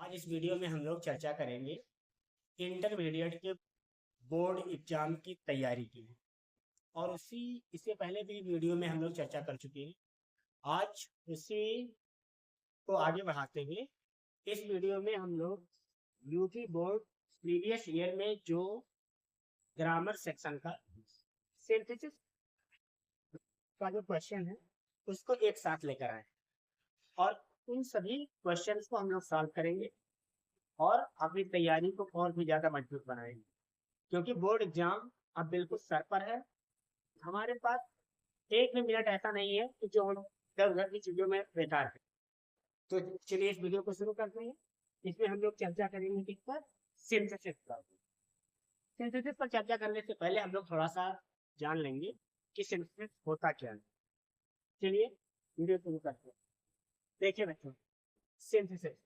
आज इस वीडियो में हम लोग चर्चा करेंगे इंटरमीडिएट के बोर्ड एग्जाम की तैयारी की। और इससे पहले भी वीडियो में हम लोग चर्चा कर चुके हैं। आज उसी को आगे बढ़ाते हुए इस वीडियो में हम लोग यूपी बोर्ड प्रीवियस ईयर में जो ग्रामर सेक्शन का सिंथेसिस का जो क्वेश्चन है उसको एक साथ लेकर आए और उन सभी क्वेश्चंस को हम लोग सॉल्व करेंगे और अपनी तैयारी को और भी ज़्यादा मजबूत बनाएंगे, क्योंकि बोर्ड एग्जाम अब बिल्कुल सर पर है। हमारे पास एक भी मिनट ऐसा नहीं है कि जो हम इधर उधर की चीज़ों में बेकार है। तो चलिए इस वीडियो को शुरू करते हैं। इसमें हम लोग चर्चा करेंगे किस पर? सिंथेसिस पर। सिंथेसिस पर चर्चा करने से पहले हम लोग थोड़ा सा जान लेंगे कि सिंथेसिस होता क्या है। चलिए वीडियो शुरू करते हैं। देखिए बच्चों, सिंथेसिस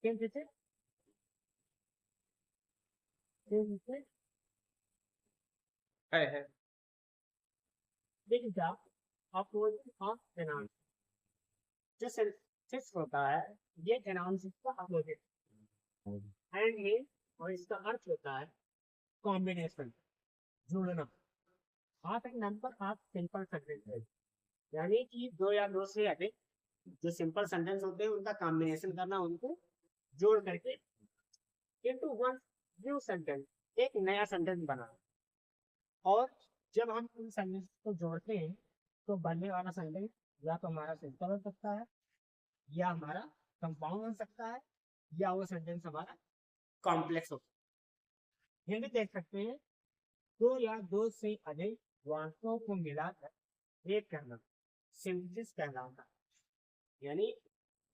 सिंथेसिस सिंथेसिस है देखिए क्या अपोजिट ऑफ एनालिसिस। जो सिंथेसिस होता है ये एनालिसिस का अपोजिट एंड ये, और इसका अर्थ होता है कॉम्बिनेशन, जुड़ना। आप एक नंबर आप सिंपल सेंटेंस है, यानी कि दो या दो से अधिक जो सिंपल सेंटेंस होते हैं उनका कॉम्बिनेशन करना, उनको जोड़ करके इनटू वन न्यू सेंटेंस, एक नया सेंटेंस बनाना। और जब हम उन सेंटेंस को जोड़ते हैं तो बनने वाला सेंटेंस या तो हमारा सिंपल हो सकता है, या हमारा कंपाउंड हो सकता है, या वो सेंटेंस हमारा कॉम्प्लेक्स हो सकता है। ये भी देख सकते हैं, दो या दो से अधिक वाक्यों को मिलाकर एक करना सिंथेसिस कहलाता है। यानी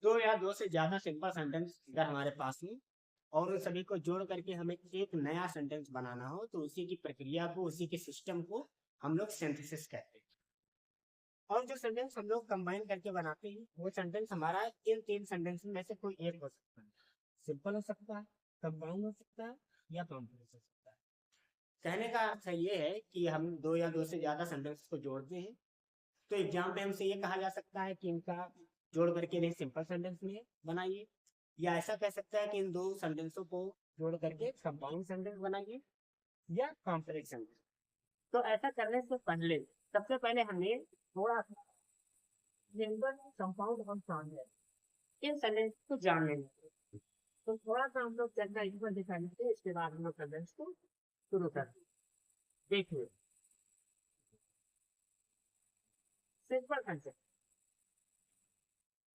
दो या दो से ज्यादा सिंपल सेंटेंस अगर हमारे पास में और उन सभी को जोड़ करके हमें एक नया सेंटेंस बनाना हो तो उसी की प्रक्रिया को, उसी के सिस्टम को हम लोग सिंथेसिस कहते हैं। और जो सेंटेंस हम लोग कंबाइन करके बनाते हैं वो सेंटेंस हमारा इन तीन सेंटेंस में से कोई एक हो सकता है। सिंपल हो सकता है, कंपाउंड हो सकता है, या कॉम्प्लेक्स हो सकता है। कहने का अर्थ ये है कि हम दो या दो से ज्यादा सेंटेंस को जोड़ते हैं तो एग्जाम में हमसे ये कहा जा सकता है कि इनका जोड़ करके नहीं सिंपल सेंटेंस में बनाइए, या ऐसा कह सकता है कि इन दो सेंटेंसों को जोड़ करके कंपाउंड सेंटेंस बनाइए या कॉम्प्लेक्स सेंटेंस। तो ऐसा करने से पहले सबसे पहले हमें थोड़ा सिंपल, कंपाउंड और कॉम्प्लेक्स इन सेंटेंस को जान लेंगे। तो थोड़ा सा हम लोग चर्चा इस पर दिखा लेते हैं, इसके बाद हम लोग सेंटेंस को शुरू कर देखिए। Simple sentence,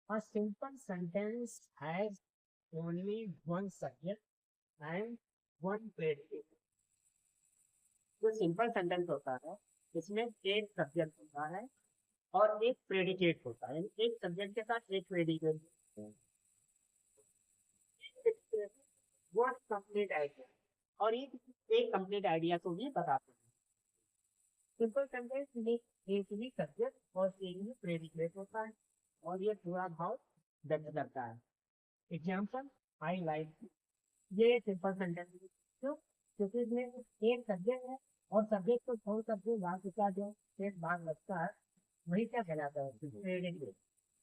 a simple sentence has only one subject and one predicate। जो सिंपल सेंटेंस होता है इसमें एक सब्जेक्ट होता है और एक प्रेडिकेट होता है, एक सब्जेक्ट के साथ एक प्रेडिकेट। व्हाट कंप्लीट आइडिया, और ये एक कंप्लीट आइडिया को भी बताते हैं। सिंपल सेंटेंस में एक ही सब्जेक्ट और एक ही प्रेडिकेट होता है और ये पूरा भाव व्यक्त करता है। एग्जाम्पल, आई लाइक, ये सिंपल सेंटेंस क्यों? क्योंकि इसमें एक सब्जेक्ट है और सब्जेक्ट को छोड़ करके वाक्य का जो एक भाग लगता है वही क्या कहलाता है? प्रेडिकेट।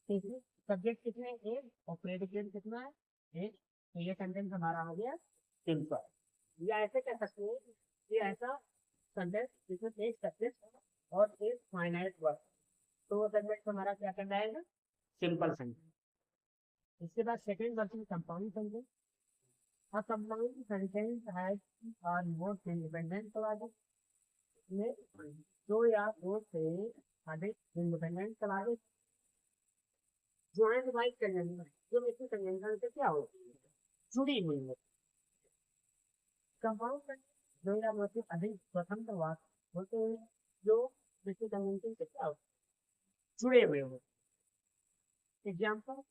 ठीक है, सब्जेक्ट कितने? एक, और प्रेडिकेट कितना है? एक। तो ये सेंटेंस हमारा हो गया सिंपल। या ऐसे कह सकते हैं, ये ऐसा सेंटेंस जिसमें एक सब्जेक्ट और एक फाइनाइट वर्ड, तो वो सेंटेंस हमारा क्या कहलाएगा? Simple sentence. इसके बाद second word compound sentence. A compound sentence has or more independent clauses में दो या दो से अधिक independent classes joint by conjunction, जो इसी कंजंक्शन से क्या होती है? जुड़ी हुई है। कंपाउंड दो या दो से अधिक स्वतंत्र वाक्य होते हैं जो इसी कंजंक्शन से क्या होते हैं? जुड़े हुए होते। Example,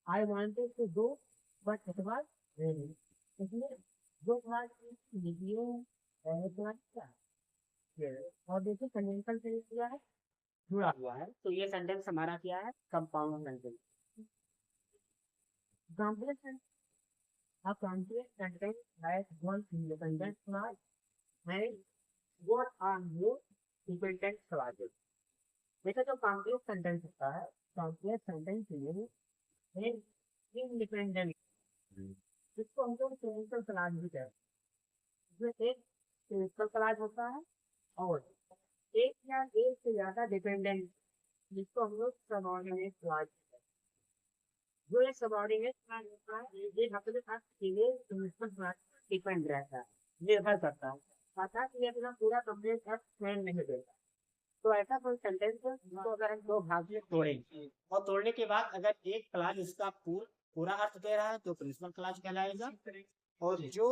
I wanted to go but it was raining. इसमें दो क्लास वीडियो क्या है? और देखिए कंजंक्शन से क्या है? जुड़ा हुआ है। तो ये सेंटेंस हमारा क्या है? Compound sentence. Complex sentence, a complex sentence has one independent clause and what are more dependent clauses। देखो जो कॉम्प्लेक्स सेंटेंस होता है, कॉम्प्लेक्स सेंटेंस में एक इंडिपेंडेंट, जिसको हम लोग प्रिंसिपल क्लास भी कहते हैं। इसमें एक प्रिंसिपल क्लास होता है और एक या एक से ज्यादा डिपेंडेंट, जिसको हम लोग सबऑर्डिनेट क्लास कहते हैं। जो एक सबऑर्डिनेट क्लास होता है ये अपने अकेले प्रिंसिपल क्लास पर डिपेंड रहता है, निर्भर करता है, अर्थात ये अपना पूरा कंप्लीट अर्थ स्वयं नहीं देता। तो ऐसा कोई सेंटेंस है जिसको अगर हम दो भाग में तोड़ेंगे और तोड़ने के बाद अगर एक क्लास इसका पूरा अर्थ दे रहा है तो प्रिंसिपल क्लास कहलाएगा, और जो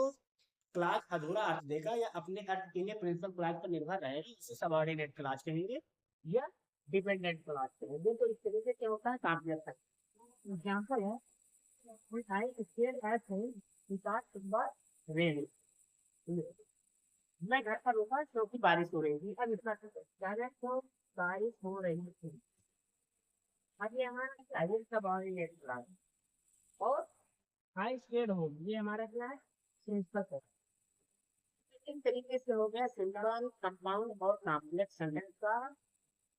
क्लास अधूरा अर्थ देगा या अपने अर्थ के लिए प्रिंसिपल क्लास पर निर्भर रहेगा उसे सबऑर्डिनेट क्लास कहेंगे या डिपेंडेंट क्लास कहेंगे। तो इस तरीके से क्या होता है काफियत तक एग्जाम्पल है, I stayed at home without but rain. मैं घर पर रुका क्योंकि बारिश हो रही थी। अब इतना तो बारिश हो रही थी। अब ये हमारा साइलेंस सबऑर्डिनेट क्लास और आई स्टेयर्ड होम ये हमारा क्या है प्रिंसिपल है। इस तरीके से हो गया सिंपल, कंपाउंड और कॉम्प्लेक्स सेंटेंस का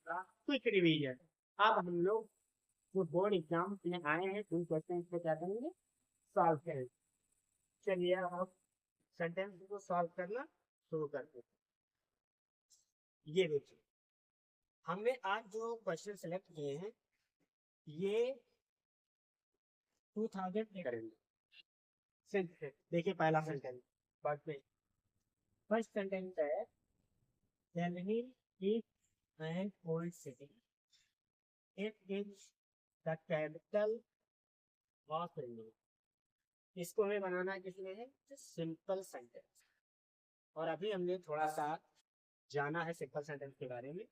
क्विक रिवीजन। अब हम लोग जो बोर्ड एग्जाम में आए हैं उन क्वेश्चन को क्या करेंगे सॉल्व करेंगे। चलिए अब सेंटेंस को सॉल्व करना शुरू करते हैं। ये देखिए हमने आज जो क्वेश्चन सेलेक्ट किए हैं ये 2000 में करेंगे। देखिए पहला सेंटेंस फर्स्ट सेंटेंस है Delhi is an old city, it is the capital of India. इसको हमें बनाना किसमें है सिंपल सेंटेंस। और अभी हमने थोड़ा सा जाना है सिंपल सेंटेंस के बारे में।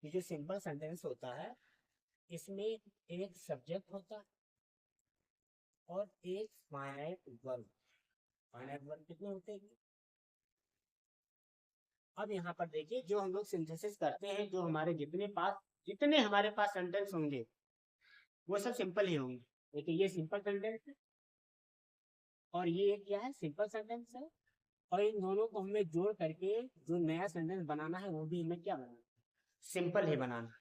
ये जो सिंपल सेंटेंस होता है इसमें एक सब्जेक्ट होता है और एक फाइनाइट वर्ब। फाइनाइट वर्ब कितने होते हैं? अब यहाँ पर देखिए जो हम लोग सिंथेसिस करते हैं, जो जितने हमारे पास सेंटेंस होंगे वो सब सिंपल ही होंगे। देखिए ये सिंपल सेंटेंस है और ये क्या है सिंपल सेंटेंस है, और इन दोनों को हमें जोड़ करके जो नया सेंटेंस बनाना है वो भी हमें क्या बनाना सिंपल ही बनाना।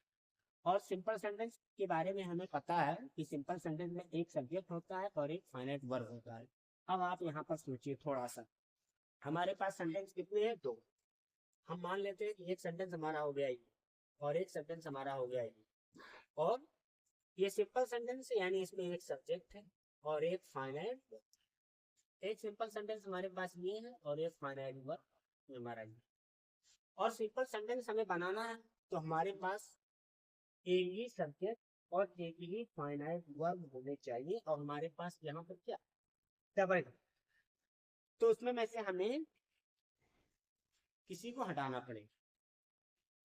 और सिंपल सेंटेंस के बारे में हमें पता है कि सिंपल सेंटेंस में एक सब्जेक्ट होता है और एक फाइनाइट वर्ब होता है। अब आप यहाँ पर सोचिए थोड़ा सा, हमारे पास सेंटेंस कितने हैं दो। हम मान लेते हैं कि एक सेंटेंस हमारा हो गया ये और एक सेंटेंस हमारा हो गया ये, और ये सिंपल सेंटेंस है यानी इसमें एक सब्जेक्ट है और एक फाइनाइट वर्ब। एक सिंपल सेंटेंस हमारे पास ये है और एक फाइनाइट वर्ब हमारा ये। और सिंपल सेंटेंस हमें बनाना है तो हमारे पास एक ही सब्जेक्ट और एक ही फाइनाइट वर्ब होने चाहिए, और हमारे पास यहाँ पर क्या डबल। तो उसमें में से हमें किसी को हटाना पड़ेगा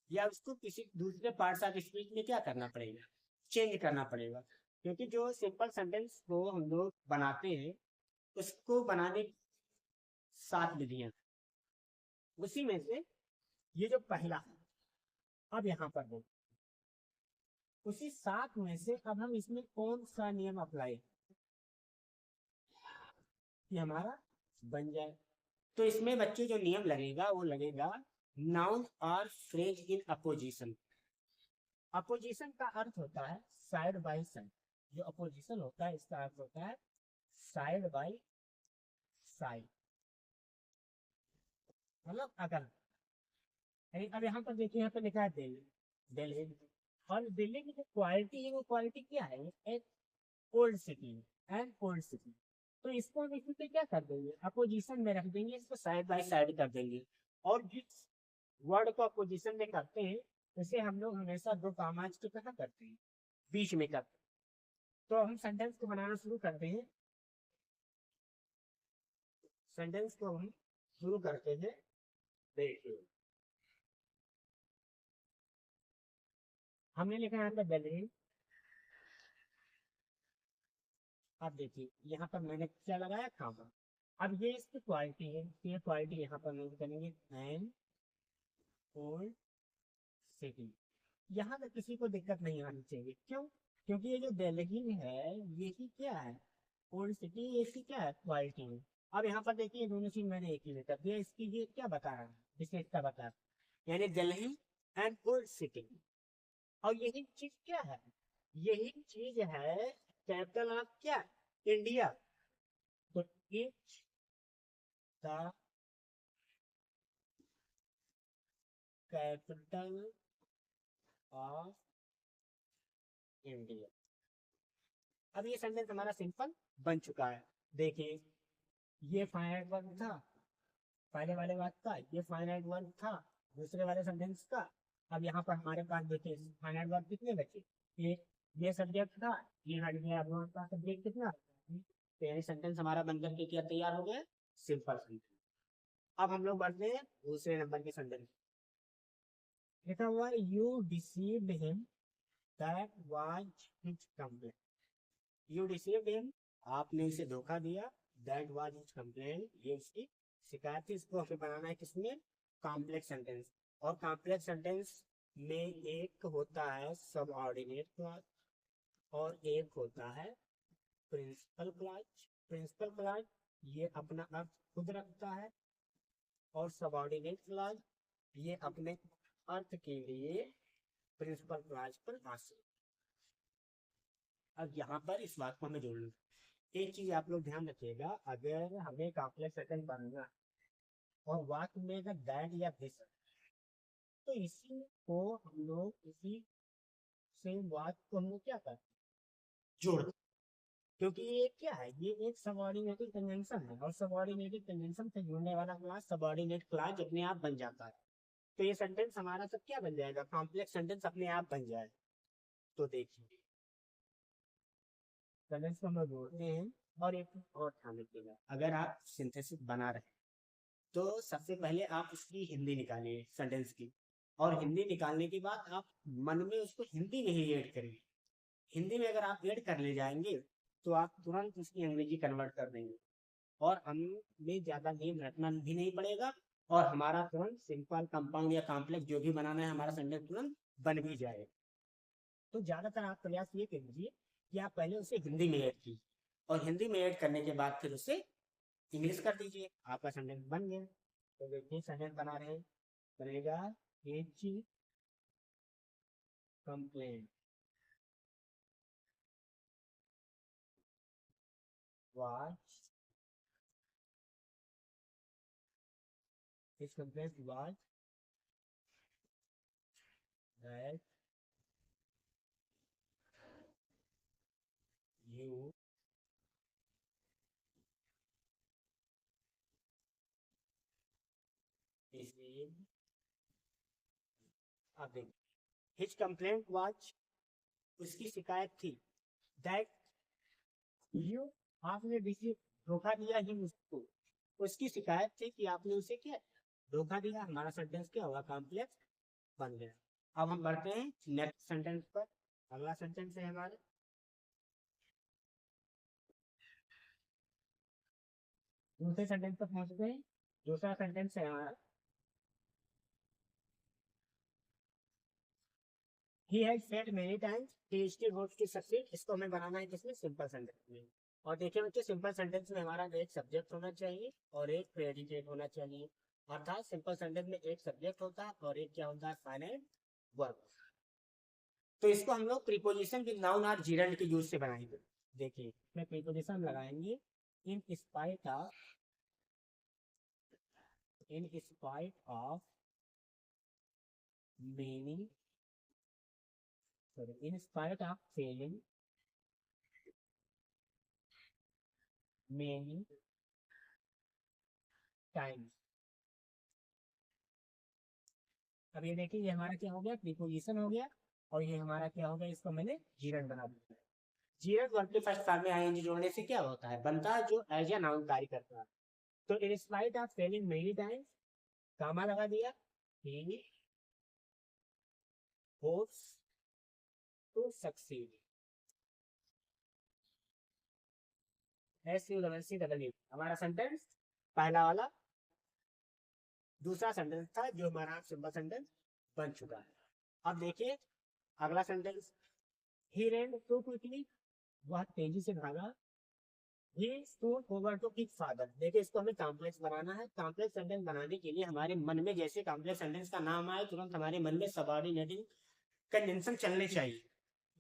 या उसको किसी दूसरे पार्ट्स ऑफ स्पीच में क्या करना पड़ेगा चेंज करना पड़ेगा। क्योंकि जो सिंपल सेंटेंस को हम लोग बनाते हैं उसको बनाने की 7 विधियां, उसी में से ये जो पहला अब यहाँ पर हो उसी 7 में से अब हम इसमें कौन सा नियम अप्लाई कि हमारा बन जाए। तो इसमें बच्चे जो नियम लगेगा वो लगेगा नाउन और फ्रेज इन अपोजिशन। अपोजिशन का अर्थ होता है साइड बाय साइड। जो अपोजिशन होता है इसका अर्थ होता है साइड बाय साइड, मतलब अगर। अब यहाँ पर देखिए यहाँ पर लिखा है दिल्ली, दिल्ली और दिल्ली की जो क्वालिटी है वो क्वालिटी क्या है एक old city and old city. तो इसको हम इसी पे क्या कर देंगे अपोजिशन में रख देंगे, इसको साइड बाय साइड कर देंगे। और जिस वर्ड को अपोजिशन में करते हैं उसे हम लोग हमेशा दो कामाज के कहा करते हैं बीच में करते हैं। तो हम सेंटेंस को बनाना शुरू करते हैं। सेंटेंस को हम शुरू करते हैं। देखिए हमने लिखा है यहाँ पर दिल्ली। अब देखिए यहाँ पर मैंने क्या लगाया खामा। अब ये इसकी क्वालिटी है, ये क्वालिटी यहाँ पर नोट करेंगे एंड ओल्ड सिटी। यहाँ पे किसी को दिक्कत नहीं आनी चाहिए, क्यों? क्योंकि ये जो दिल्ली है यही क्या है ओल्ड सिटी, इसकी क्या है क्वालिटी है। अब यहाँ पर देखिए दोनों चीज मैंने एक ही लेकर दिया, इसकी ये क्या बता रहा है विशेषता बता रहा है यानी दिल्ली एंड ओल्ड सिटी। और यही चीज क्या है, यही चीज है कैपिटल ऑफ क्या इंडिया, तो etch the capital of India. अब ये सेंटेंस हमारा सिंपल बन चुका है। देखिए ये फाइनाइट वर्ब था, पहले वाले बात का ये फाइनाइट वर्ब था, दूसरे वाले सेंटेंस का। अब यहाँ पर हमारे पास देखिए फाइनाइट वर्ब कितने बचे, ये सब्जेक्ट था, ये हट गया, अब हमारे पास सब्जेक्ट कितना, तो यानी सेंटेंस हमारा बनकर के क्या तैयार हो गया, सिंपल सेंटेंस। अब हम लोग बढ़ते हैं दूसरे नंबर के सेंटेंस। लिखा हुआ है you deceived him that was his complaint. You deceived him, आपने इसे धोखा दिया, दैट वाज हिज कंप्लेंट, ये उसकी शिकायत थी। इसको हमें बनाना है किसमें, कॉम्प्लेक्स सेंटेंस। और कॉम्प्लेक्स सेंटेंस में एक होता है सबऑर्डिनेट क्लॉज और एक होता है प्रिंसिपल क्लॉज। प्रिंसिपल क्लॉज ये अपना अर्थ खुद रखता है और सबऑर्डिनेट क्लॉज ये अपने अर्थ के लिए प्रिंसिपल क्लॉज पर आश्रित। अब यहाँ पर इस बात को हमें जोड़ना, एक चीज आप लोग ध्यान रखिएगा, अगर हमें कॉम्प्लेक्स सेंटेंस बनना और वाक्य में अगर दैट या दिस, तो इसी को हम लोग इसी से वाक्य को हम लोग क्या करते जोड़, क्योंकि ये क्या है, ये एक सबऑर्डिनेटेड कंजंक्शन है और सबऑर्डिनेटेड कंजंक्शन से जुड़ने वाला क्लास सबऑर्डिनेट क्लास अपने आप बन जाता है। तो ये सेंटेंस हमारा सब क्या बन जाएगा, कॉम्प्लेक्स सेंटेंस अपने आप बन जाए। तो देखिए सेंटेंस को हम लोग जोड़ते हैं। और एक और ध्यान रखिएगा, अगर आप सिंथेसिस बना रहे हैं तो सबसे पहले आप उसकी हिंदी निकालिए सेंटेंस की, और हिंदी निकालने के बाद आप मन में उसको हिंदी में ही ऐड करिए। हिंदी में अगर आप ऐड कर ले जाएंगे तो आप तुरंत उसकी अंग्रेजी कन्वर्ट कर देंगे और हमें ज्यादा नेम रटना भी नहीं पड़ेगा और हमारा तुरंत सिंपल कंपाउंड या कॉम्प्लेक्स जो भी बनाना है हमारा सेंटेंस तुरंत बन भी जाएगा। तो ज्यादातर आप प्रयास ये कीजिए कि आप पहले उसे हिंदी में ऐड कीजिए और हिंदी में ऐड करने के बाद फिर उसे इंग्लिश कर दीजिए, आपका सेंटेंस बन गया। तो देखिए सेंटेंस बना रहे हैं, बनेगा H complaint was his complaint was that you received a bill. His complaint was, उसकी शिकायत थी, that you आपने रिसीव धोखा दिया ही उसको, उसकी शिकायत थी कि आपने उसे क्या धोखा दिया। हमारा सेंटेंस क्या होगा, कॉम्प्लेक्स बन गया। अब हम बढ़ते हैं नेक्स्ट सेंटेंस पर। अगला सेंटेंस है हमारा, दूसरे सेंटेंस पर पहुंचते हैं। दूसरा सेंटेंस है हमारा, he had said many times he still hopes to succeed। इसको हमें बनाना है किसमें, सिंपल सेंटेंस में। और देखिए बच्चे सिंपल सेंटेंस में हमारा एक सब्जेक्ट होना चाहिए और एक प्रेडिकेट होना चाहिए। अर्थात सिंपल सेंटेंस में एक सब्जेक्ट होता है और एक क्या होता है, फाइनाइट वर्ब। तो इसको हम लोग प्रीपोजिशन विद नाउन और जीरेंड के यूज से बनाएंगे। देखिए इसमें प्रीपोजिशन लगाएंगे, इन spite of, in spite of many, sorry, in spite of failing many times। अब ये देखिए ये हमारा क्या हो गया, प्रीपोजिशन हो गया और ये हमारा क्या हो गया, इसको मैंने जीरन बना दिया। जीरन वर्ब के फर्स्ट फॉर्म में आईएनजी जोड़ने से क्या होता है, बनता है जो एज ए नाउन कार्य करता है। तो in spite of failing many times, comma लगा दिया, he hopes to succeed, SUCCEED। हमारा सेंटेंस पहला वाला दूसरा सेंटेंस था जो हमारा सिंपल सेंटेंस बन चुका है। अब देखिए अगला सेंटेंस, ही ran so quickly, वह तेजी से भागा, he stood over to his father। देखिए इसको हमें कॉम्प्लेक्स बनाना है। कॉम्प्लेक्स सेंटेंस बनाने के लिए हमारे मन में जैसे कॉम्प्लेक्स सेंटेंस का नाम आए तुरंत हमारे मन में सबऑर्डिनेटिंग कंजंक्शन चलने चाहिए,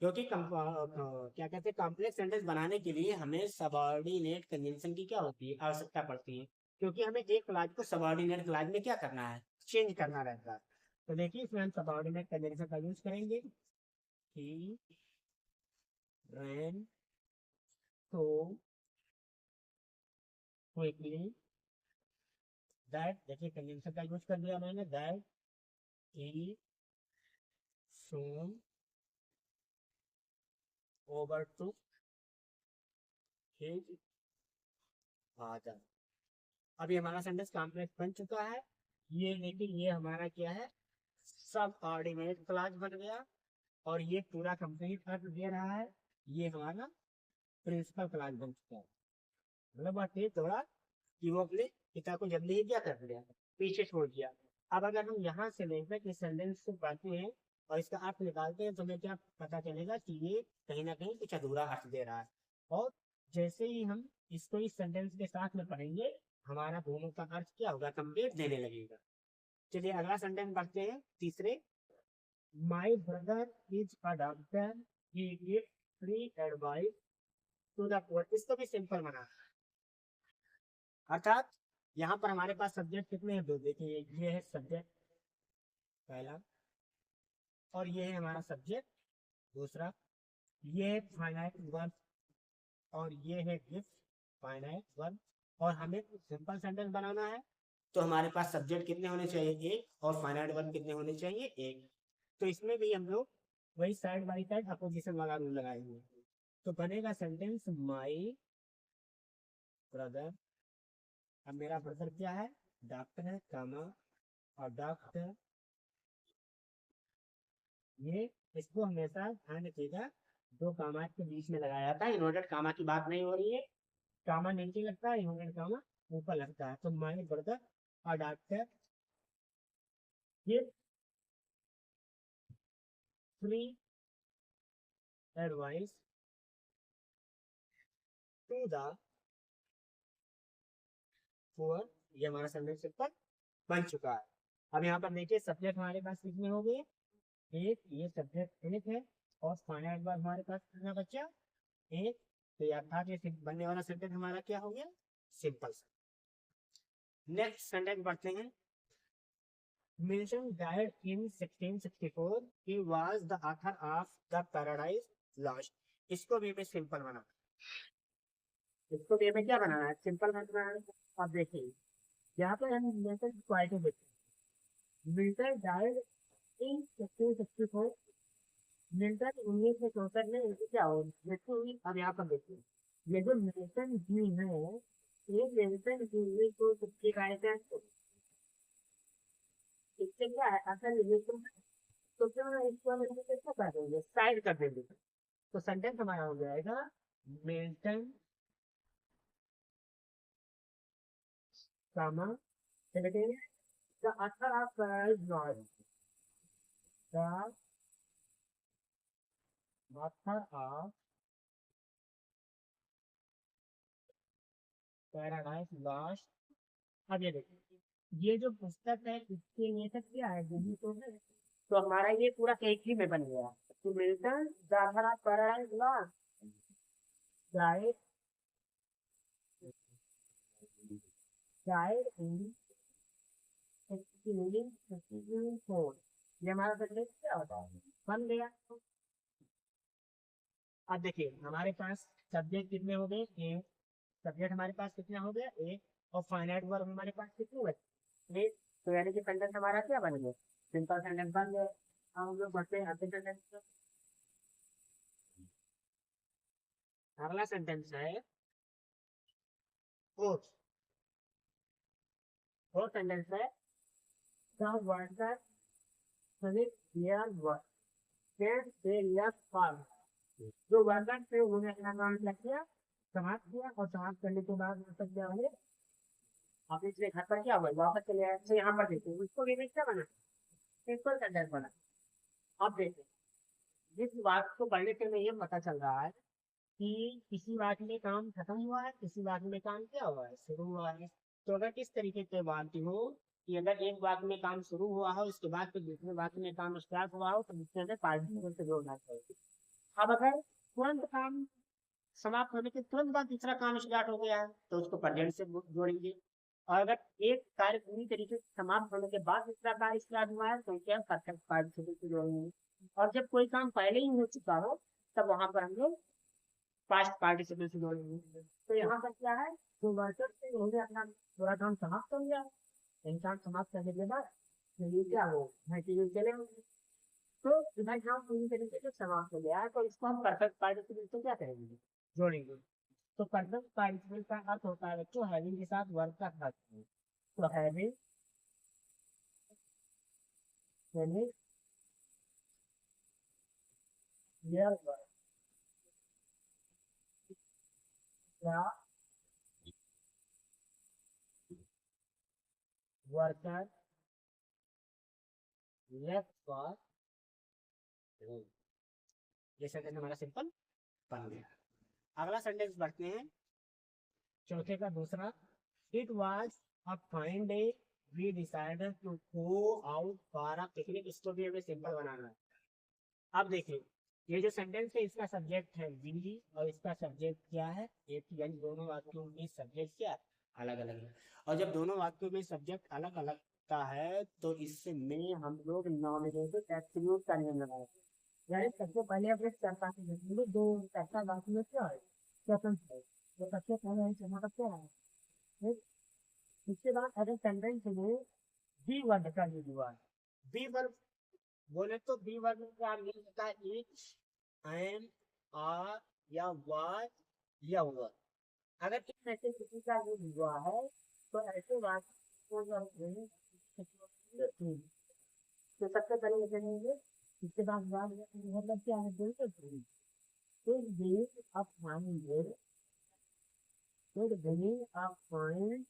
क्योंकि क्या कहते हैं, कॉम्प्लेक्स सेंटेंस बनाने के लिए हमें सबऑर्डिनेट कंजंक्शन की क्या होती है, आवश्यकता पड़ती है, क्योंकि हमें एक क्लास को सबऑर्डिनेट क्लास में क्या करना है, चेंज करना रहता है। तो देखिए इसमें हम सबऑर्डिनेट कंजंक्शन का यूज करेंगे। ही ran so quickly that, देखिए कंजंक्शन का यूज कर दिया मैंने, that he soon overtook his father। अभी हमारा सेंटेंस कॉम्प्लेक्स बन चुका है। ये देखिए ये हमारा क्या है, सब ऑर्डिनेट क्लास बन गया, और ये पूरा कंप्लीट अर्थ दे रहा है, ये हमारा प्रिंसिपल क्लास बन चुका है। मतलब बात ये थोड़ा कि वो अपने पिता को जल्दी ही क्या कर दिया, पीछे छोड़ दिया। अब अगर हम यहाँ से लेकर इस सेंटेंस को पढ़ते हैं और इसका अर्थ निकालते हैं तो हमें क्या पता चलेगा कि ये कहीं ना कहीं कुछ अधूरा अर्थ दे रहा है। और जैसे ही हम इसको इस सेंटेंस के साथ में पढ़ेंगे, हमारा दोनों का अर्थ क्या होगा, कंप्लीट देने लगेगा। चलिए अगला सेंटेंस पढ़ते हैं, तीसरे। My brother is a doctor, he gives free advice to the poor. इसको भी सिंपल बना, अर्थात यहाँ पर हमारे पास सब्जेक्ट कितने हैं, दो। देखिए ये है सब्जेक्ट पहला, और ये है हमारा सब्जेक्ट दूसरा। ये है फाइनाइट वर्ब, और ये है गिफ्ट फाइनाइट वर्ब। और हमें सिंपल सेंटेंस बनाना है, तो हमारे पास सब्जेक्ट कितने होने चाहिए, एक, और फाइनाइट वर्ब कितने होने चाहिए, एक। तो इसमें भी हम लोग वही साइड बाई साइड अपोजिशन वाला रूल लगाएंगे। तो बनेगा सेंटेंस माई ब्रदर। अब मेरा ब्रदर क्या है, डॉक्टर है, कामा, और डॉक्टर, ये इसको हमेशा ध्यान रखिएगा, दो कामा के बीच में लगाया जाता है। इन्वर्टेड कामा की बात नहीं हो रही है, कामा नीचे लगता है, इन्वर्टेड कामा ऊपर लगता है। तो माय ब्रदर और डॉक्टर ये free advice to the poor. ये हमारा सेंटेंस सिंपल बन चुका है। अब यहाँ पर देखिए सब्जेक्ट हमारे पास कितने हो गए, एक, ये सब्जेक्ट एक है, और फाइनाइट वर्ब हमारे पास कितना बचा, एक। तो अर्थात ये बनने वाला सेंटेंस हमारा क्या हो गया, सिंपल। नेक्स्ट सेंटेंस पढ़ते हैं। Milton died in 1664. He was the author of The Paradise Lost. इसको भी हमें सिंपल बनाना, इसको भी हमें क्या बनाना है, सिंपल बनाना है। अब देखिए यहाँ पर हम मिल्टन की क्वालिटी देखते हैं। Milton died in 1664। मिल्टन 1964 में उनकी क्या हो मृत्यु हुई। अब यहाँ पर देखिए ये जो मिल्टन जी है, ये मिल्टन जी को किसके गाय थे, इससे क्या है असल रिलेशन। तो फिर मैं इसको हम इसमें कैसे कर देंगे, साइड कर देंगे। तो सेंटेंस हमारा हो जाएगा Milton comma the author of Paradise Lost. The author of Paradise Lost. अब ये देखिए ये जो पुस्तक है इसके ये सब क्या है, यही तो है। तो हमारा ये पूरा एक ही में बन गया। तो Milton the author of Paradise lost died died in 1664। ये हमारा सेंटेंस क्या होता है, बन गया। अब देखिए हमारे पास सब्जेक्ट कितने हो गए, एक। सब्जेक्ट हमारे पास कितना हो गया, एक। और फाइनाइट वर्ब हमारे पास कितने बचे, एक। तो यानी कि सेंटेंस हमारा क्या बन गया, सिंपल सेंटेंस बन गया। अब हम लोग बढ़ते हैं अगले सेंटेंस पे। अगला सेंटेंस है फोर्थ। फोर्थ सेंटेंस है the worker finish their work then they left farm. जो वर्कर थे उन्होंने अपना काम क्या किया, समाप्त किया, और समाप्त करने के बाद मतलब क्या हुए, आप इसलिए घर पर क्या हुआ, वापस चले आए। तो यहाँ पर देखिए उसको भी क्या बना, सिंपल सेंटेंस बना। अब देखिए जिस बात को पढ़ने से हमें ये पता चल रहा है कि किसी वाक्य में काम खत्म हुआ है, किसी वाक्य में काम क्या हुआ है, शुरू हुआ है। तो अगर इस तरीके से बात हो कि अगर एक वाक्य में काम शुरू हुआ हो, उसके बाद फिर दूसरे वाक्य में काम स्टार्ट हुआ हो, तो दूसरे से पार्टिसिपल से जोड़ना चाहिए। अब अगर तुरंत काम समाप्त होने के तुरंत बाद दूसरा काम स्टार्ट हो गया है तो उसको प्रेजेंट से जोड़ेंगे। और अगर एक कार्य पूरी तरीके से समाप्त होने के बाद दूसरा कार्य स्टार्ट हुआ है तो क्या परफेक्ट पार्टिसिपल से जोड़ेंगे। और जब कोई काम पहले ही हो चुका हो तब वहां पर हम लोग पास्ट पार्टिसिपल से जोड़ेंगे। तो यहाँ पर क्या है, जो वर्कर से उन्होंने अपना पूरा काम समाप्त हो गया, इंसान समाप्त करने के बाद तो ये क्या हो मटेरियल चले होंगे। तो इधर काम पूरी तरीके से समाप्त हो गया है तो इसको हम परफेक्ट पार्टिसिपल से क्या करेंगे, जोड़ेंगे। तो परफेक्ट पार्टिसिपल का अर्थ होता है बच्चों हैविंग के साथ वर्क का अर्थ है। तो हैविंग यानी यह वर्क या वर्कर लेफ्ट फॉर होम। ये सेंटेंस हमारा सिंपल बन गया। अगला सेंटेंस पढ़ते हैं चौथे का दूसरा। It was a fine day we decided to go out for a picnic. इसको भी हमें सिंपल बनाना है। अब देखिए ये जो सेंटेंस है इसका सब्जेक्ट है वी और इसका सब्जेक्ट क्या है एक, यानी दोनों वाक्यों में सब्जेक्ट क्या अलग अलग है। और जब दोनों वाक्यों में सब्जेक्ट अलग अलग का है तो इसमें हम लोग नॉमिनेटेड एब्सोल्यूट का नियम लगाएंगे। यानी सबसे पहले अपने कर्ता से देखेंगे दो कर्ता वाक्य में क्या है, स्वतंत्र है। तो सबसे पहले हम जमा करते हैं ठीक? इसके बाद अगर सेंटेंस में बी वर्ड का यूज हुआ है, बी वर्ड बोले तो बी वर्ड में क्या मीन होता है, इच एंड आर या वाज या वर। अगर इसमें से किसी का यूज हुआ है तो ऐसे वाक्य को जो हम कहेंगे, तो सबसे पहले लिखेंगे। इसके बाद मतलब क्या है बोलते फिर being a fine day, फिर being a fine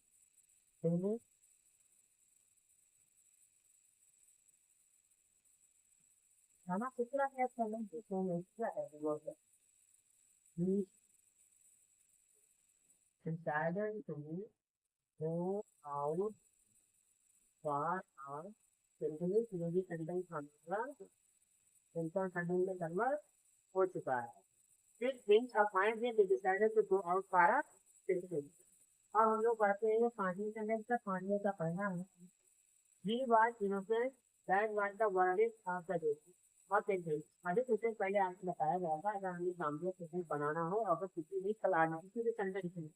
day, खाना कितना है समय की समस्या है वो है। We decided to go out for a picnic। जो भी सेंटेंस हमारा सेंटेंस सेंटेंस में कन्वर्ट हो चुका है। फिर being a fine day we decided to go out for a picnic। अब हम लोग पढ़ते हैं पांचवी सेंटेंस का पांचवे का पढ़ना है। We was innocent, that was the verdict of the day। और देखिए अभी कुछ दिन पहले आपको बताया गया था अगर हमें सामने कुछ बनाना हो अगर किसी भी कलाना किसी भी सेंटेंस में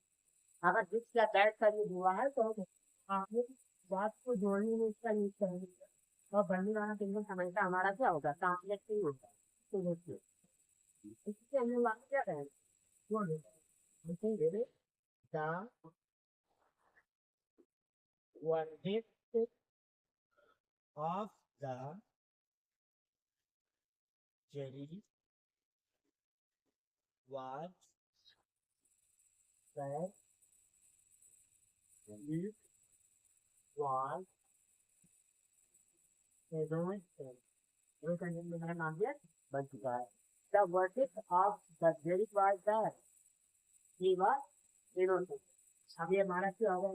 अगर जिस या दैट का यूज हुआ है तो हम आपने बात को जोड़ने में इसका यूज करेंगे। और बनने वाला सेंटेंस हमेशा हमारा क्या होगा, ट्रांसलेट होगा। तो देखिए इससे हम लोग क्या करेंगे, जोड़ देंगे the verdict of the jury was that it was innocent। ये सेंटेंस में मेरा नाम दिया बन चुका है। The verdict of the jury was that he was innocent। अब ये हमारा क्या होगा,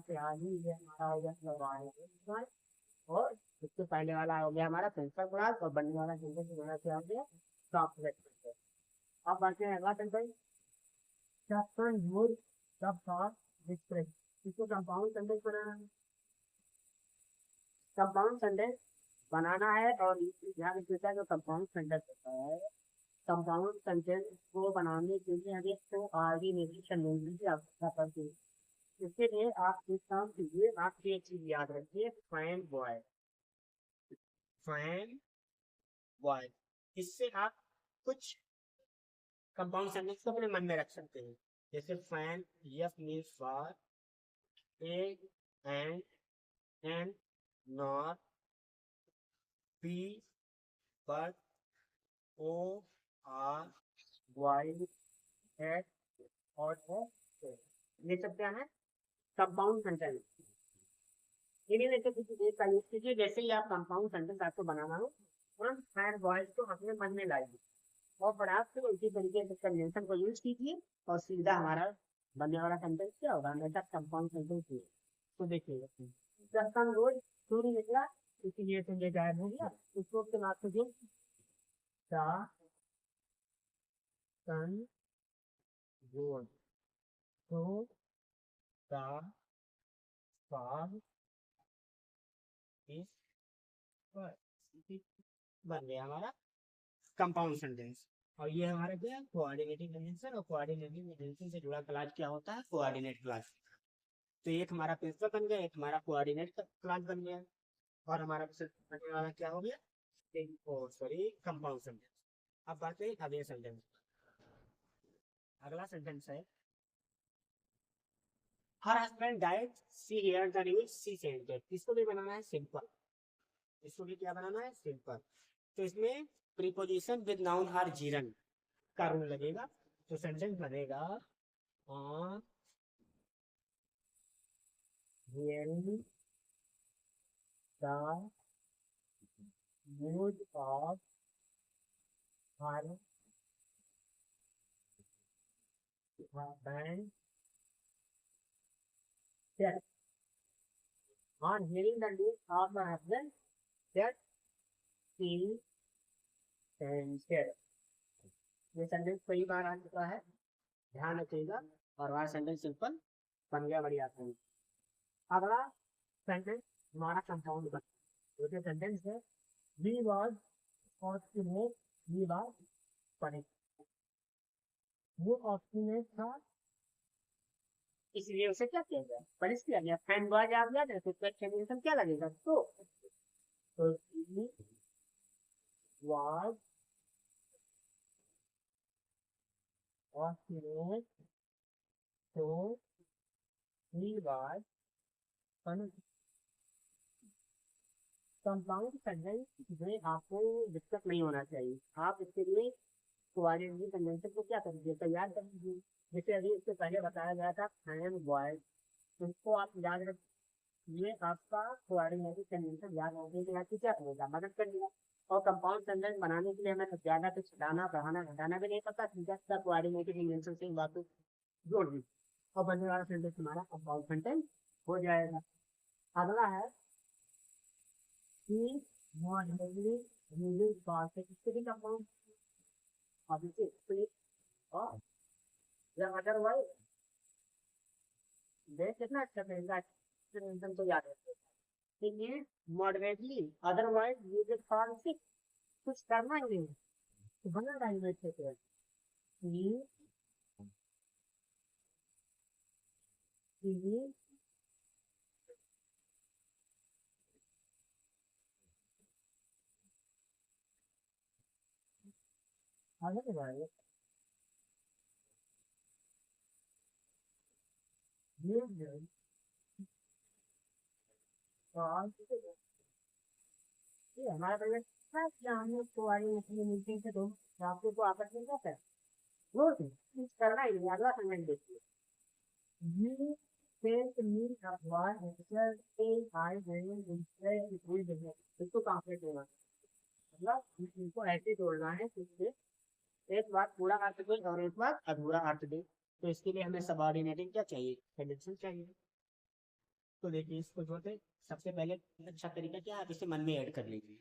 से आगे ये हमारा हो गया और इससे पहले वाला हो गया हमारा प्रिंसिपल क्लास और बनने वाला सेंटेंस हमारा क्या हो गया, सॉफ्टवेयर। अब बाकी है अगला sentence chapter use the for display. इसको कंपाउंड सेंटेंस बनाना है। कंपाउंड सेंटेंस बनाना है और ध्यान रखिएगा जो कंपाउंड सेंटेंस होता है कंपाउंड सेंटेंस को बनाने के लिए हमें तो आगे निर्देशन की आवश्यकता पड़ती है। इसके लिए आप एक काम कीजिए, आप ये चीज याद रखिए फाइन बॉय, फाइन बॉय। इससे आप कुछ कंपाउंड सेंटेंस को अपने मन में रख सकते हैं। जैसे fan F means for, A and not, B but, O or Y yet और ये सब क्या है कंपाउंड सेंटेंस। इन्हीं में से किसी एक का यूज कीजिए। जैसे ही आप कंपाउंड सेंटेंस आपको बनाना हो तुरंत फैन बॉयज को अपने मन में लाइए और पढ़ाक से उसी तरीके से कन्वेंशन को यूज कीजिए और सीधा हमारा बनने वाला सेंटेंस क्या होगा, हमेशा कंपाउंड सेंटेंस ही। तो देखिए जब हम रोज सूर्य निकला इसीलिए तो ये गायब हो गया। उसको के बाद सन गोड तो द फॉग इज बन गया हमारा कंपाउंड सेंटेंस। और ये हमारा क्या है, कोऑर्डिनेटिंग कंजंक्शन। और कोऑर्डिनेटिंग कंजंक्शन से जुड़ा क्लास क्या होता है, कोऑर्डिनेट क्लास। तो एक हमारा प्रिंसिपल बन गया, एक हमारा कोऑर्डिनेट क्लास बन गया, और हमारा बनने वाला क्या हो गया, सॉरी कंपाउंड सेंटेंस। अब बात करें अगले सेंटेंस। अगला सेंटेंस है her husband died see here the news she said that. इसको भी बनाना है सिंपल, इसको भी क्या बनाना है, सिंपल। तो इसमें प्रीपोजिशन विद नाउन हर जीरन का रूल लगेगा। तो सेंटेंस बनेगा on hearing the news of her husband death, on hearing the news of my husband death she fainted। ये सेंटेंस कई बार आ चुका है, ध्यान रखिएगा। और वह सेंटेंस सिंपल बन गया, बढ़िया था। अगला सेंटेंस हमारा कंपाउंड बन, तो जो सेंटेंस है we was obstinate, we was punish. वो ऑब्स्टिनेट था इसलिए उसे क्या किया गया, पनिश किया गया। फैन बॉय आ गया तो एक्सप्लेनेशन क्या लगेगा, तो he was obstinate so he was punished। Compound sentence में आपको दिक्कत नहीं होना चाहिए। आप इसके लिए कोऑर्डिनेटिंग कंजंक्शन को क्या करेंगे, तैयार करेंगे। जैसे अभी इससे पहले बताया गया था फैन बॉय, उसको आप याद रख, ये आपका कोऑर्डिनेटिंग कंजंक्शन याद रखने के बाद क्या करेगा, मदद करेगा। और कंपाउंड सेंटेंस बनाने के लिए हमें ज्यादा कुछ हटाना बढ़ाना घटाना भी नहीं पता, सीधा सीधा कोऑर्डिनेटिंग कंजंक्शन से बात जोड़ दी और बनने वाला सेंटेंस हमारा कंपाउंड सेंटेंस हो जाएगा। अगला है कि modernly using participative compound obviously split और या अदरवाइज देख कितना अच्छा तरीका है तो याद रखते हैं। ये मॉडरेटली अदरवाइज यूजिंग पार्टिसिपेटिव कुछ करना ही नहीं, तो बना लैंग्वेज से ये आगे बढ़ाइए। ये हमारा पहले हम लोग को आई अपनी मीटिंग से तो आपको को आपस में क्या है वो कुछ करना ही नहीं। अगला सेंटेंस देखिए, you sent me a one answer say I will instead it will be इसको ट्रांसलेट होगा, मतलब इनको ऐसे तोड़ना है जिससे एक बार पूरा अर्थ दे और एक बार अधूरा अर्थ दे। तो इसके लिए हमें सबऑर्डिनेटिंग क्या चाहिए, कंजंक्शन चाहिए। तो देखिए इसको जोड़ते सबसे पहले अच्छा तरीका क्या है, आप इसे मन में ऐड कर लीजिए,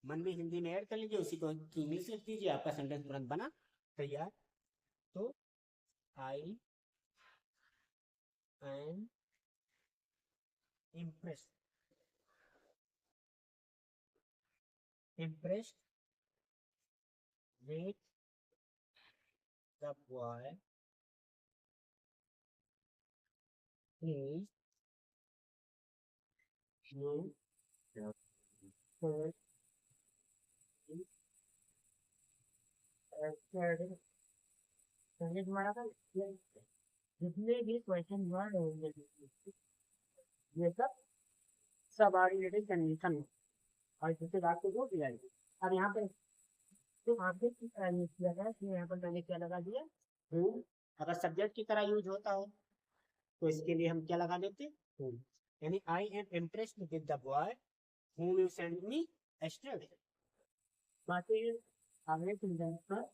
मन में हिंदी में ऐड कर लीजिए, उसी को इंग्लिश लिख दीजिए, आपका सेंटेंस तुरंत बना तैयार। तो I am impressed impressed with the boy he knew first acted संगीत हमारा था जितने भी क्वेश्चन वर्ड होंगे ये सब सबऑर्डिनेटेड कंडीशन और इससे बात को जोड़ दिया जाएगी। अब यहाँ पे तो आपने यूज किया है कि यहाँ पर मैंने क्या लगा दिया हूँ। अगर सब्जेक्ट की तरह यूज होता हो तो इसके लिए हम क्या लगा देते हूँ, यानी I am impressed with the boy whom you sent me yesterday। बाकी अगले सेंटेंस पर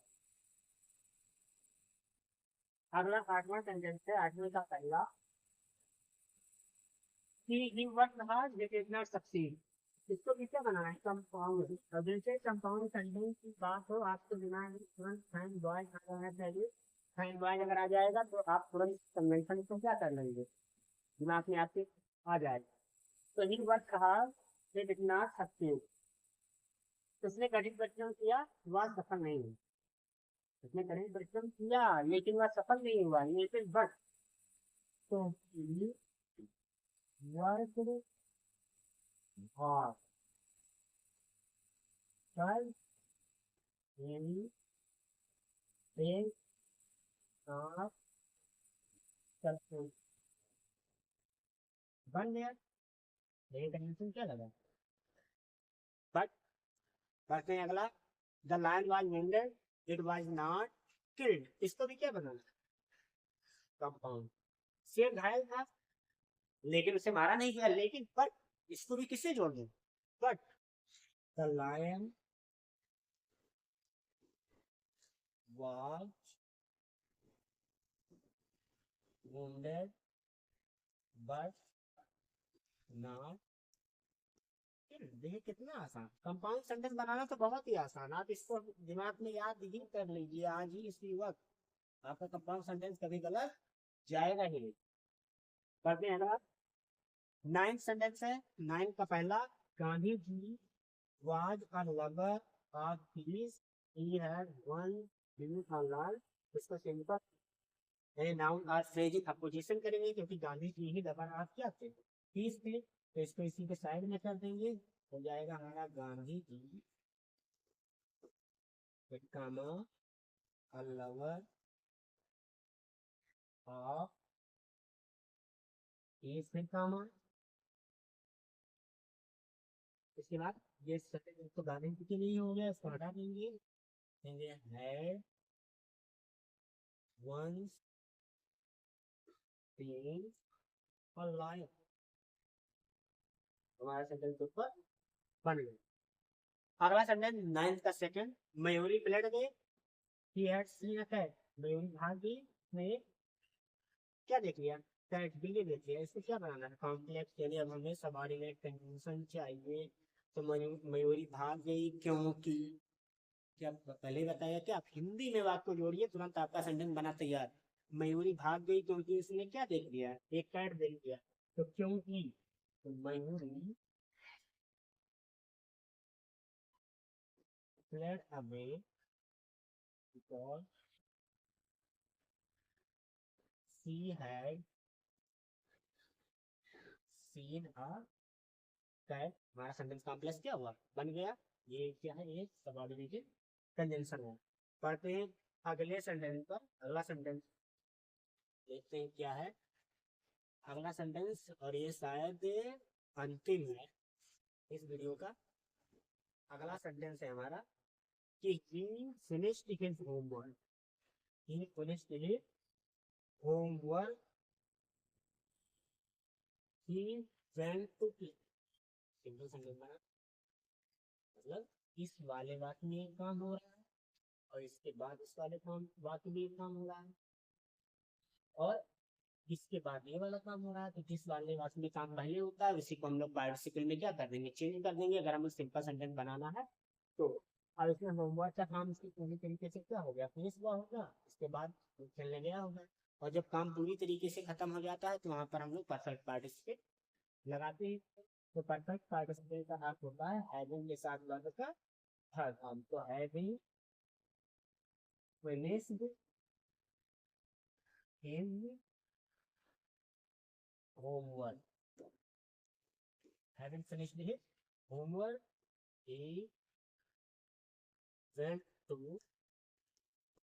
अगला 8वां सेंटेंस है, 8वें का पहला he worked hard but did not succeed। इसको किससे बनाना है, कंपाउंड। अब जैसे कंपाउंड सेंटेंस की बात हो, आपके दिमाग में तुरंत फाइन बॉय आ जाना चाहिए। फाइन बॉय अगर आ जाएगा तो आप तुरंत कन्वेंशन को क्या कर लेंगे, दिमाग में आपके आ जाएगा। तो ही वर्क कहा ये डिड नॉट सक्सेस, उसने कठिन परिश्रम किया, वह सफल नहीं हुआ। उसने कठिन परिश्रम किया लेकिन वह सफल नहीं हुआ, लेकिन बट तो work hard but he is not successful। बन गया, लेकिन कंडीशन क्या लगा, बट करते हैं अगला। The lion was wounded, it was not killed, इसको भी क्या बनाना, कंपाउंड। शेर घायल था लेकिन उसे मारा नहीं गया, लेकिन बट इसको भी किससे जोड़ दें, but the lion was wounded but not. देखिए कितना आसान, कंपाउंड सेंटेंस बनाना तो बहुत ही आसान। आप इसको दिमाग में याद ही कर लीजिए आज ही इसी वक्त, आपका कंपाउंड सेंटेंस कभी गलत जाएगा ही नहीं। पढ़ते हैं ना, 9th सेंटेंस है। 9 का पहला, Gandhi ji was a lover of peace, he had one बिल्यूट ऑनलाइन। इसको सिंपल नाउन और फ्रेज अपोजिशन करेंगे क्योंकि गांधी जी ही लवर ऑफ क्या थे, पीस थे। तो इसको इसी के साइड में कर देंगे, हो जाएगा हमारा गांधी जी कामा अ लवर ऑफ पीस फिर कामा। इसके बाद ये सेकंड तो गांधी जी के लिए हो गया, इसको हटा देंगे, देंगे had once been a lion. हमारा सेंटेंस ऊपर बन गया। अगला सेंटेंस 9th का सेकंड, मयूरी फ्लड गए, he had seen a cat, Mayuri भाग गई, ने क्या देख लिया, कैट बिल्ली देख लिया। इसको क्या बनाना है, कॉम्प्लेक्स के लिए अब हमें सबऑर्डिनेट कंजंक्शन चाहिए। तो मयूरी भाग गई क्योंकि, क्या पहले ही बताया, क्या आप हिंदी में बात को जोड़िए तुरंत आपका सेंटेंस बना तैयार। मयूरी भाग गई क्योंकि उसने क्या देख लिया, एक कैट देख लिया। तो क्योंकि, तो Mayuri fled away because she had seen a cat। हमारा सेंटेंस कॉम्प्लेक्स क्या हुआ, बन गया। ये क्या है, ये सबऑर्डिनेटेड कंजंक्शन है। पढ़ते हैं अगले सेंटेंस पर। अगला सेंटेंस देखते हैं क्या है अगला सेंटेंस, और ये शायद अंतिम है इस वीडियो का। अगला सेंटेंस है हमारा कि he finished his homework, he finished his homework, he went to play। Simple sentence बना, मतलब इस वाले वाक्य में एक काम हो रहा है और इसके बाद इस वाले काम वाक्य में एक काम हो रहा है, और इसके बाद ये वाला काम हो रहा है। तो जिस वाले वाक्य में काम पहले होता है उसी को हम लोग पार्टिसिपल में क्या कर देंगे, चेंज कर देंगे, अगर हमें सिंपल सेंटेंस बनाना है तो। और इसमें होमवर्क का काम इसकी पूरी तरीके से क्या हो गया, फिनिश हुआ होगा, इसके बाद खेलने गया होगा। और जब काम पूरी तरीके से खत्म हो जाता है तो वहां पर हम लोग परफेक्ट पार्टिसिपेट लगाते हैं। तो परफेक्ट पार्टिसिपेट का अर्थ होता है हैविंग के साथ वर्ब का थर्ड फॉर्म। तो having finished his homework, having finished his homework, he went to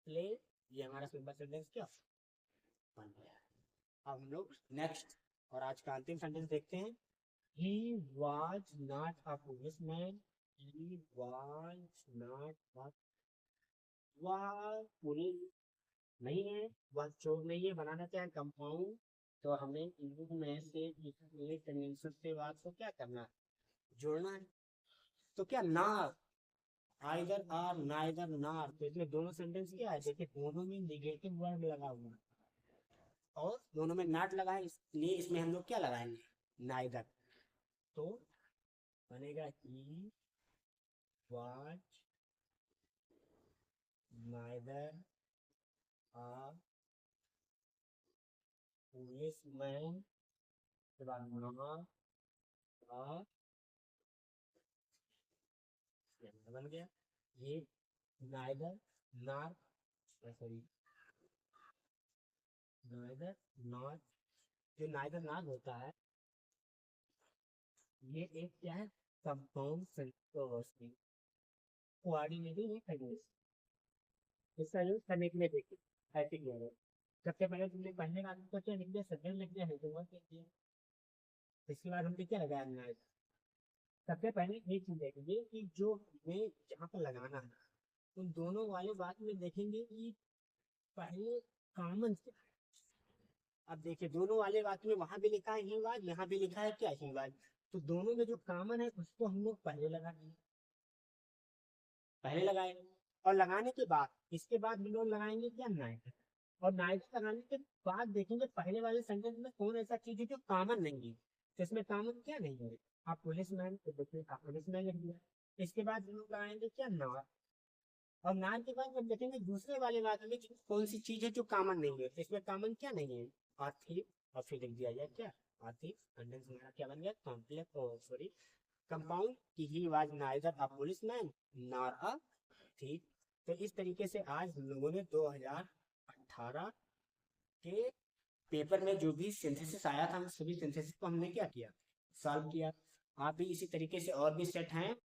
play। ये हमारा सिंपल सेंटेंस क्या बन गया। अब हम लोग नेक्स्ट और आज का अंतिम सेंटेंस देखते हैं। he was not a policeman, he was not a, वह पुलिस नहीं है, वह चोर नहीं है, बनाना क्या है, कंपाउंड। तो हमें इनमें से एक कन्वेंशन से बात को क्या करना है, जोड़ना है। तो क्या ना, आइदर आर नाइदर नार, तो इसमें दोनों सेंटेंस क्या है, देखिए दोनों में निगेटिव वर्ड लगा हुआ है और दोनों में नॉट लगा है, इसलिए इसमें हम लोग क्या लगाएंगे, नाइदर। तो बनेगा he was neither a policeman nor a बन गया ये neither nor sorry neither nor जो neither nor होता है ये एक क्या है कंपाउंड सेंटेंस कोऑर्डिनेटिंग सेंटेंस इसका यूज करने के लिए देखिए ऐसे किया है सबसे पहले तुमने पढ़ने का तो क्या लिख दिया सब्जेक्ट लिख दिया है तो वर्ब लिख दिया इसके बाद हमने क्या लगाया नाइट सबसे पहले एक चीज देखेंगे कि जो हमें जहाँ पर लगाना है उन दोनों वाले बात में देखेंगे कि पहले कॉमन क्या है अब देखिए दोनों वाले बात में वहां भी लिखा है हीवाज यहाँ भी लिखा है क्या हीवाज तो दोनों में जो कॉमन है उसको हम लोग पहले लगा दिए पहले लगाए और लगाने के बाद इसके बाद हम लोग लगाएंगे क्या नाइट और नाइट लगाने के बाद देखेंगे पहले वाले सेंटेंस में कौन ऐसा चीज है जो कॉमन नहीं है तो इसमें कॉमन क्या नहीं है आप पुलिस मैन तो देखिए आप पुलिस मैन लिख दिया इसके बाद हम लोग लगाएंगे क्या नार और नार के बाद जब देखेंगे दूसरे वाले वाक्य में कौन सी चीज है जो कॉमन नहीं है इसमें कॉमन क्या नहीं है आथिफ और फिर लिख दिया जाए क्या आथिफ सेंटेंस हमारा क्या बन गया कॉम्प्लेक्स सॉरी कंपाउंड कि he was neither a policeman nor a thief तो इस तरीके से आज हम लोगों ने 2018 के पेपर में जो भी सिंथेसिस आया था सभी सिंथेसिस को हमने क्या किया सॉल्व किया आप भी इसी तरीके से और भी सेट हैं